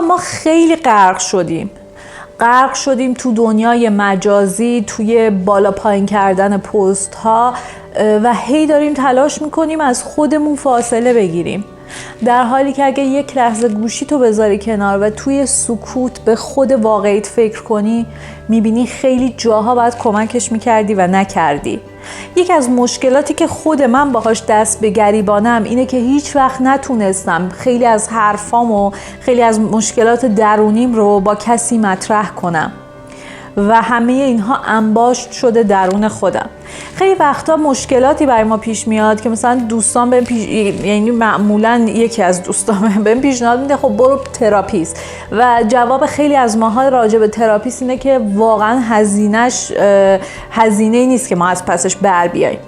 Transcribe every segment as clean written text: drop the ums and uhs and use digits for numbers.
ما خیلی غرق شدیم تو دنیای مجازی، توی بالا پایین کردن پست ها و هی داریم تلاش میکنیم از خودمون فاصله بگیریم، در حالی که اگه یک لحظه گوشی تو بذاری کنار و توی سکوت به خود واقعیت فکر کنی، میبینی خیلی جاها باید کمکش میکردی و نکردی. یکی از مشکلاتی که خود من باهاش دست به گریبانم اینه که هیچ وقت نتونستم خیلی از حرفام و خیلی از مشکلات درونیم رو با کسی مطرح کنم و همه اینها انباشت شده درون خودم. خیلی وقتا مشکلاتی برای ما پیش میاد که مثلا دوستان یعنی معمولا یکی از دوستان بهم پیشنهاد میده خب برو تراپیست، و جواب خیلی از ماها راجع به تراپیست اینه که واقعا هزینه‌ای نیست که ما از پسش بر بیاییم،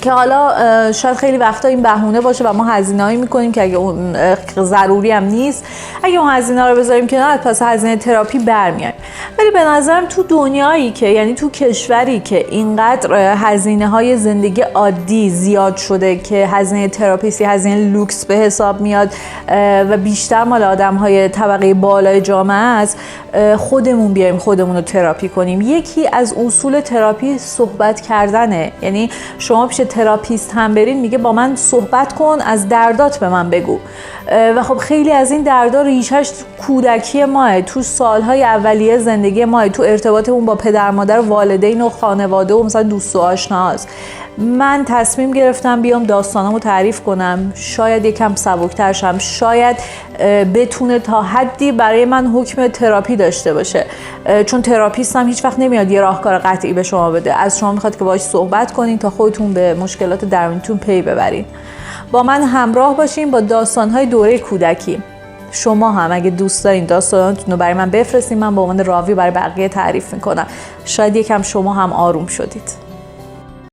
که حالا شاید خیلی وقتا این بهونه باشه و ما هزینه‌ای میکنیم که اگه اون ضروری هم نیست، اگه اون هزینه رو بذاریم کنار پس هزینه تراپی برمیایم. ولی به نظرم تو دنیایی که یعنی تو کشوری که اینقدر هزینه‌های زندگی عادی زیاد شده که هزینه تراپیستی هزینه لوکس به حساب میاد و بیشتر مال آدم‌های طبقه بالای جامعه است، خودمون بیایم خودمون رو تراپی کنیم. یکی از اصول تراپی صحبت کردنه، یعنی شما پیش تراپیست هم برین میگه با من صحبت کن، از دردات به من بگو. و خب خیلی از این دردا ریشش کودکی ماه، تو سالهای اولیه زندگی ماه، تو ارتباطمون با پدر مادر و والدین و خانواده و مثلا دوست و آشناست. من تصمیم گرفتم بیام داستانامو تعریف کنم، شاید یکم سبکتر شم، شاید بتونه تا حدی برای من حکم تراپی داشته باشه، چون تراپیست هم هیچ وقت نمیاد یه راهکار قطعی به شما بده، از شما میخواد که باهاش صحبت کنین تا خودتون به مشکلات درونیتون پی ببرین. با من همراه باشین با داستان‌های دوره کودکی. شما هم اگه دوست دارین داستاناتون رو برای من بفرستین، من به عنوان راوی برای بقیه تعریف میکنم. شاید یکم شما هم آروم شدید.